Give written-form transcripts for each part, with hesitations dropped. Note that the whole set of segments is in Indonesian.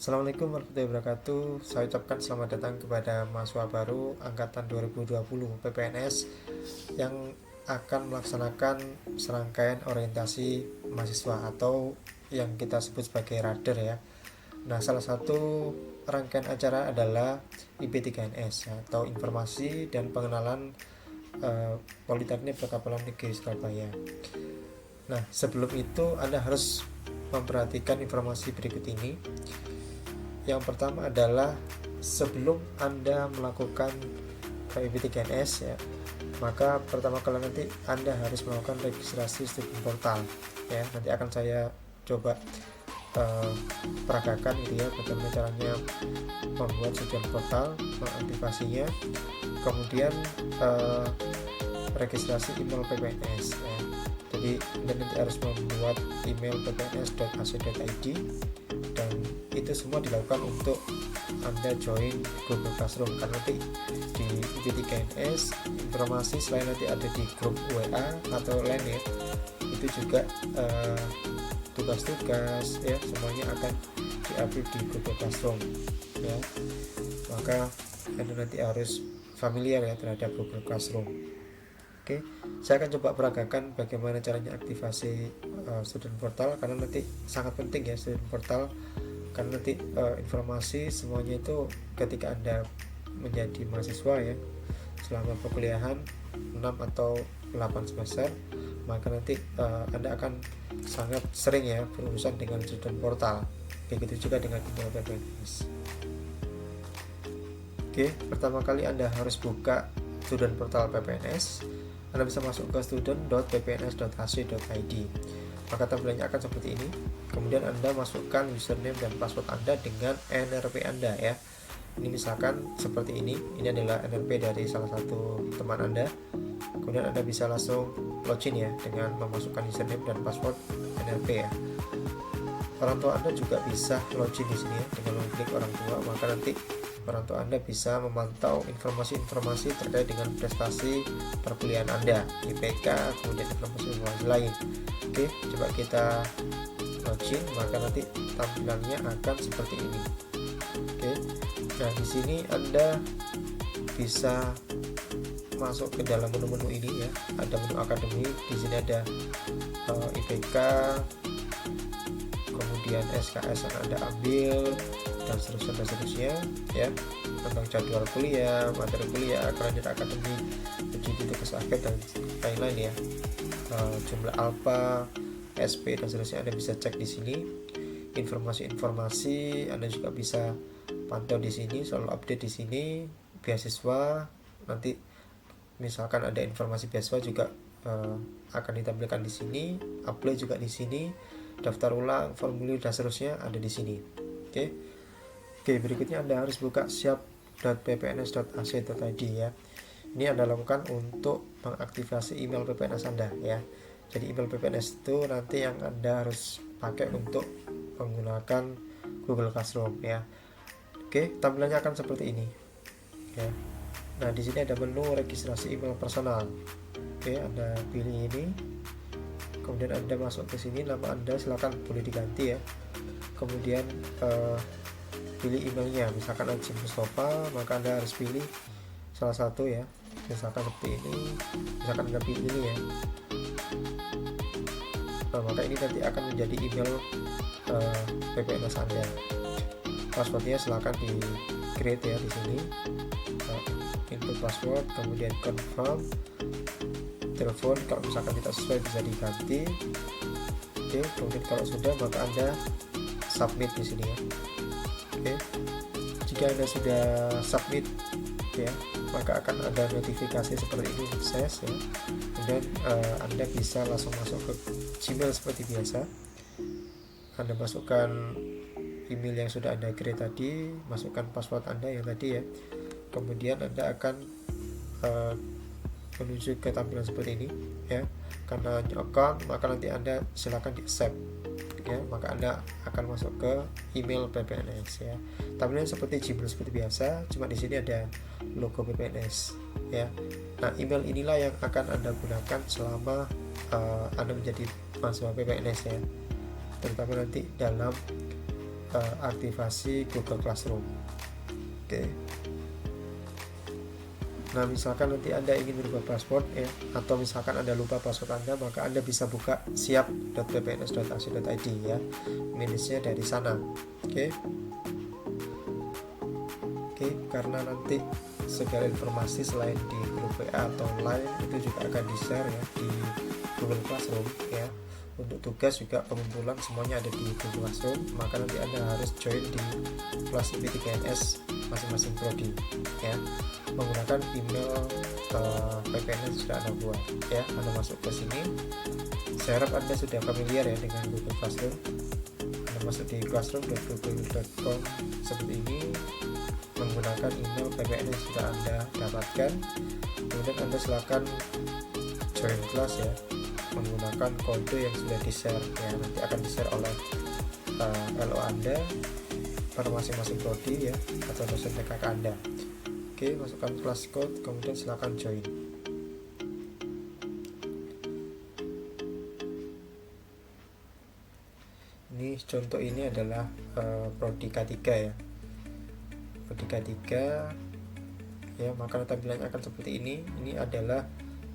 Assalamualaikum warahmatullahi wabarakatuh. Saya ucapkan selamat datang kepada mahasiswa baru angkatan 2020 PPNS yang akan melaksanakan serangkaian orientasi mahasiswa atau yang kita sebut sebagai Rader ya. Nah, salah satu rangkaian acara adalah IP3NS atau Informasi dan Pengenalan Politeknik Perkapalan Negeri Surabaya. Nah, sebelum itu Anda harus memperhatikan informasi berikut ini. Yang pertama adalah sebelum Anda melakukan IP3NS ya, maka pertama kali nanti Anda harus melakukan registrasi student portal ya. Nanti akan saya coba peragakan gitu ya, bagaimana caranya membuat student portal, mengaktifasinya, kemudian registrasi email PPNS ya. Jadi Anda nanti harus membuat email ppns.ac.id dan itu semua dilakukan untuk Anda join Google Classroom, karena nanti di IP3NS informasi selain nanti ada di grup WA atau lain ya, itu juga tugas-tugas ya semuanya akan di-upload di Google Classroom ya. Maka Anda nanti harus familiar ya terhadap Google Classroom. Oke, saya akan coba peragakan bagaimana caranya aktivasi student portal, karena nanti sangat penting ya student portal, karena nanti informasi semuanya itu ketika Anda menjadi mahasiswa ya selama perkuliahan 6 atau 8 semester, maka nanti Anda akan sangat sering ya berurusan dengan student portal. Begitu juga dengan email PPNS. Oke, pertama kali Anda harus buka student portal PPNS. Anda bisa masuk ke student.ppns.ac.id. Maka tampilannya akan seperti ini. Kemudian Anda masukkan username dan password Anda dengan NRP Anda ya. Ini misalkan seperti ini. Ini adalah NRP dari salah satu teman Anda. Kemudian Anda bisa langsung login ya dengan memasukkan username dan password NRP ya. Orang tua Anda juga bisa login di sini ya dengan mengklik orang tua. Maka nanti orang tua Anda bisa memantau informasi-informasi terkait dengan prestasi perkuliahan Anda, IPK, kemudian informasi lain. Oke, coba kita login, maka nanti tampilannya akan seperti ini. Oke, nah di sini Anda bisa masuk ke dalam menu-menu ini ya. Ada menu akademik, di sini ada IPK, kemudian SKS yang Anda ambil, dan seterusnya ya, tentang jadwal kuliah, materi kuliah, kelanjutan akademik, uji tugas akhir dan lain-lain ya, jumlah alfa, SP dan seterusnya Anda bisa cek di sini. Informasi-informasi Anda juga bisa pantau di sini, selalu update di sini. Beasiswa, nanti misalkan ada informasi beasiswa juga akan ditampilkan di sini. Apply juga di sini, daftar ulang, formulir dan seterusnya ada di sini. Oke, berikutnya Anda harus buka siap.ppns.ac.id ya. Ini Anda lakukan untuk mengaktifasi email PPNS Anda ya. Jadi email PPNS itu nanti yang Anda harus pakai untuk menggunakan Google Classroom ya. Oke, tampilannya akan seperti ini ya. Nah, di sini ada menu registrasi email personal. Oke, Anda pilih ini. Kemudian Anda masuk ke sini, nama Anda silakan boleh diganti ya. Kemudian pilih emailnya, misalkan Ajim Mustafa, maka Anda harus pilih salah satu ya, misalkan seperti ini, misalkan Anda pilih ini ya. Nah, maka ini nanti akan menjadi email PPNS Anda. Passwordnya silakan di create ya di sini. Input password, kemudian confirm, telepon kalau misalkan tidak sesuai bisa diganti. Oke, kemudian kalau sudah maka Anda submit di sini ya. Oke, jika Anda sudah submit ya, maka akan ada notifikasi seperti ini sukses ya. Kemudian Anda bisa langsung masuk ke Gmail seperti biasa. Anda masukkan email yang sudah Anda create tadi, masukkan password Anda yang tadi ya. Kemudian Anda akan menuju ke tampilan seperti ini ya. Karena new account, maka nanti Anda silakan di accept ya, maka Anda akan masuk ke email PPNS ya. Tampilannya seperti Gmail seperti biasa, cuma di sini ada logo PPNS ya. Nah, email inilah yang akan Anda gunakan selama Anda menjadi mahasiswa PPNS ya, terutama nanti dalam aktivasi Google Classroom. Oke. Nah, misalkan nanti Anda ingin merubah password ya, atau misalkan Anda lupa password Anda, maka Anda bisa buka siap.ppns.ac.id ya, manage-nya dari sana. Oke. Karena nanti segala informasi selain di grup WA atau Line itu juga akan di-share ya di Google Classroom ya. Untuk tugas juga pengumpulan semuanya ada di Google Classroom, maka nanti Anda harus join di kelas IP3NS masing-masing prodi ya, menggunakan email PPNS sudah Anda buat ya. Anda masuk ke sini, saya harap Anda sudah familiar ya dengan Google Classroom. Anda masuk di classroom.google.com seperti ini, menggunakan email PPNS sudah Anda dapatkan. Kemudian Anda silakan join kelas ya, menggunakan kode yang sudah di-share ya, nanti akan di-share oleh LO Anda pada masing-masing prodi ya, atau dosen PKK Anda. Oke, masukkan kelas code, kemudian silakan join. Ini contoh, ini adalah prodi K3 ya, prodi K3 ya, maka tampilannya akan seperti ini. Ini adalah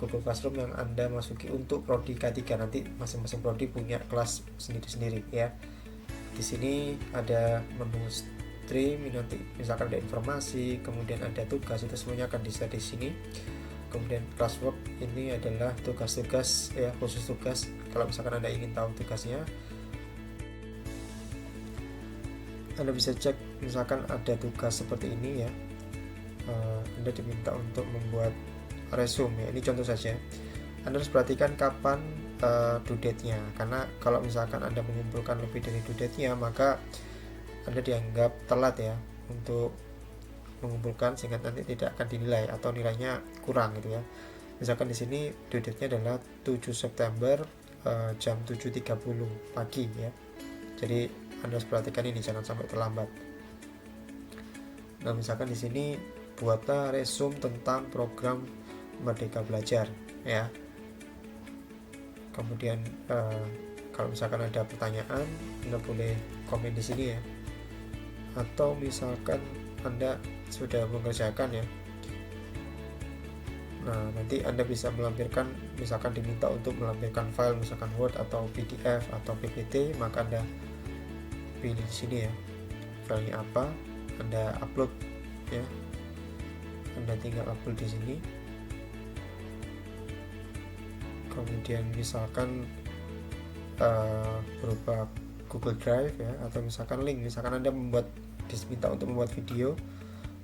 Google Classroom yang Anda masuki untuk prodi K3. Nanti masing-masing prodi punya kelas sendiri-sendiri ya. Di sini ada menu stream, nanti misalkan ada informasi, kemudian ada tugas, itu semuanya akan di-share di sini. Kemudian classwork, ini adalah tugas-tugas ya, khusus tugas. Kalau misalkan Anda ingin tahu tugasnya, Anda bisa cek, misalkan ada tugas seperti ini ya, Anda diminta untuk membuat resume ya, ini contoh saja. Anda harus perhatikan kapan due date-nya, karena kalau misalkan Anda mengumpulkan lebih dari due date-nya, maka Anda dianggap telat ya untuk mengumpulkan, sehingga nanti tidak akan dinilai atau nilainya kurang gitu ya. Misalkan di sini due date-nya adalah 7 September jam 7.30 pagi ya. Jadi Anda harus perhatikan ini, jangan sampai terlambat. Nah, misalkan di sini buatlah resume tentang program Merdeka Belajar ya. Kemudian kalau misalkan ada pertanyaan, Anda boleh komen di sini ya. Atau misalkan Anda sudah mengerjakan ya, nah nanti Anda bisa melampirkan, misalkan diminta untuk melampirkan file, misalkan Word atau PDF atau PPT, maka Anda pilih di sini ya, filenya apa, Anda upload ya. Anda tinggal upload di sini. Kemudian misalkan berupa Google Drive ya, atau misalkan link, misalkan Anda diminta untuk membuat video,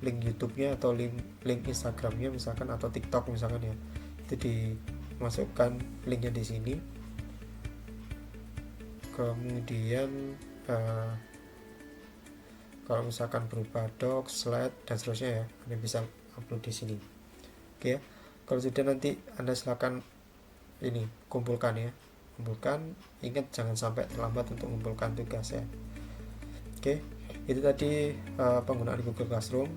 link YouTube-nya atau link Instagram-nya misalkan, atau TikTok misalkan ya, itu dimasukkan linknya di sini. Kemudian kalau misalkan berupa doc, slide dan seterusnya ya, Anda bisa upload di sini. Oke ya. Kalau sudah, nanti Anda silakan ini kumpulkan ya, kumpulkan. Ingat jangan sampai terlambat untuk mengumpulkan tugas ya. Oke, itu tadi penggunaan Google Classroom.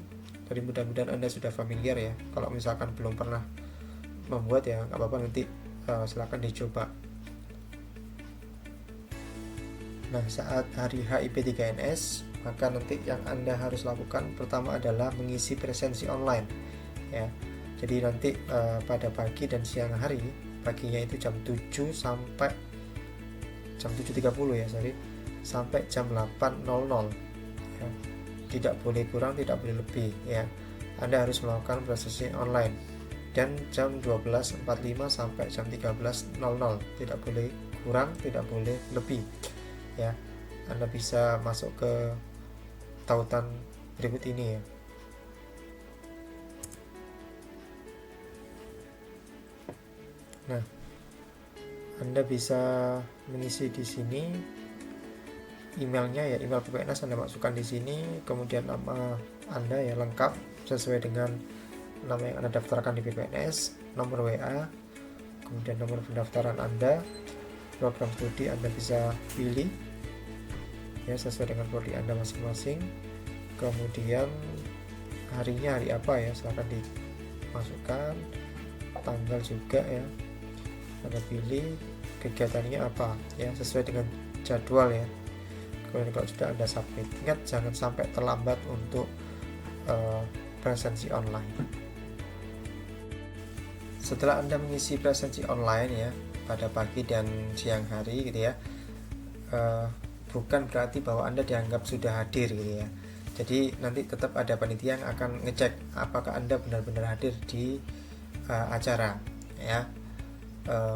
Jadi mudah-mudahan Anda sudah familiar ya. Kalau misalkan belum pernah membuat ya, nggak apa-apa, nanti silakan dicoba. Nah, saat hari IP3NS, maka nanti yang Anda harus lakukan pertama adalah mengisi presensi online ya. Jadi nanti pada pagi dan siang hari, paginya itu jam 7 sampai jam 7.30 ya, sampai jam 8.00 ya. Tidak boleh kurang, tidak boleh lebih ya. Anda harus melakukan presensi online, dan jam 12.45 sampai jam 13.00, tidak boleh kurang, tidak boleh lebih ya. Anda bisa masuk ke tautan berikut ini ya. Nah, Anda bisa mengisi di sini emailnya ya, email PPNS Anda masukkan di sini, kemudian nama Anda ya lengkap sesuai dengan nama yang Anda daftarkan di PPNS, nomor WA, kemudian nomor pendaftaran Anda, program studi Anda bisa pilih ya sesuai dengan prodi Anda masing-masing. Kemudian harinya hari apa ya, silahkan dimasukkan, tanggal juga ya Anda pilih, kegiatannya apa ya sesuai dengan jadwal ya. Kemudian kalau sudah Anda submit, ingat jangan sampai terlambat untuk presensi online. Setelah Anda mengisi presensi online ya pada pagi dan siang hari gitu ya, bukan berarti bahwa Anda dianggap sudah hadir gitu ya. Jadi nanti tetap ada panitia yang akan ngecek apakah Anda benar-benar hadir di acara ya.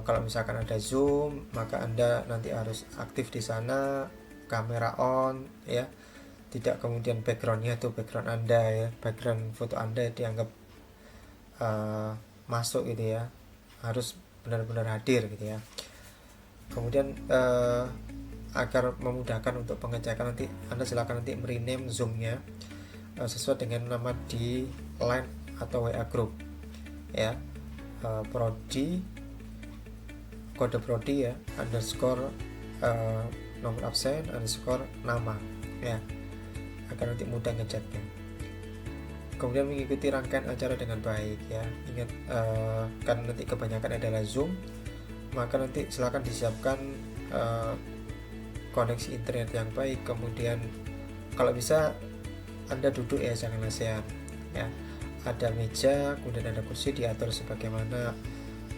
Kalau misalkan ada Zoom, maka Anda nanti harus aktif di sana, kamera on ya. Tidak kemudian backgroundnya itu background Anda ya, background foto Anda dianggap masuk gitu ya. Harus benar-benar hadir gitu ya. Kemudian agar memudahkan untuk pengecekan, nanti Anda silakan nanti rename Zoom-nya sesuai dengan nama di line atau WA group ya. Prodi, kode prodi ya, underscore nomor absen underscore nama ya, agar nanti mudah ngeceknya. Kemudian mengikuti rangkaian acara dengan baik ya. Ingat kan nanti kebanyakan adalah Zoom, maka nanti silakan disiapkan koneksi internet yang baik. Kemudian kalau bisa Anda duduk ya, jangan lesehan ya. Ada meja, kemudian ada kursi, diatur sebagaimana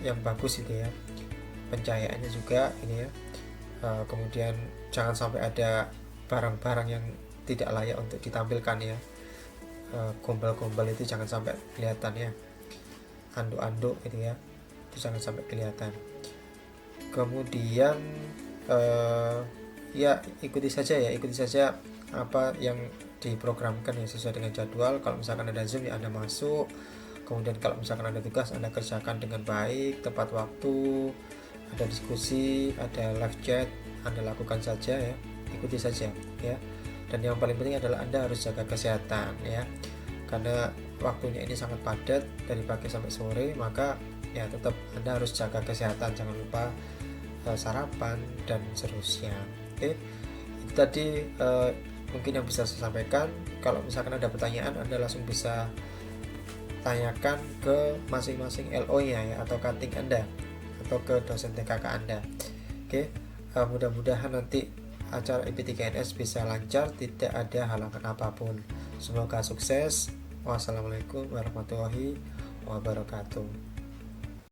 yang bagus itu ya. Pencahayaannya juga ini ya. Kemudian jangan sampai ada barang-barang yang tidak layak untuk ditampilkan ya. Gombal-gombal itu jangan sampai kelihatan ya. Anduk-anduk itu ya, itu jangan sampai kelihatan. Kemudian ya ikuti saja apa yang diprogramkan ya, sesuai dengan jadwal. Kalau misalkan ada Zoom ya Anda masuk, kemudian kalau misalkan ada tugas Anda kerjakan dengan baik, tepat waktu. Ada diskusi, ada live chat, Anda lakukan saja ya, ikuti saja ya. Dan yang paling penting adalah Anda harus jaga kesehatan ya, karena waktunya ini sangat padat dari pagi sampai sore, maka ya tetap Anda harus jaga kesehatan, jangan lupa sarapan dan seterusnya. Oke, itu tadi mungkin yang bisa saya sampaikan. Kalau misalkan ada pertanyaan, Anda langsung bisa tanyakan ke masing-masing LO nya ya, atau cutting Anda, atau ke dosen TKK Anda. Oke, mudah-mudahan nanti acara IP3NS bisa lancar, tidak ada halangan apapun. Semoga sukses. Wassalamualaikum warahmatullahi wabarakatuh.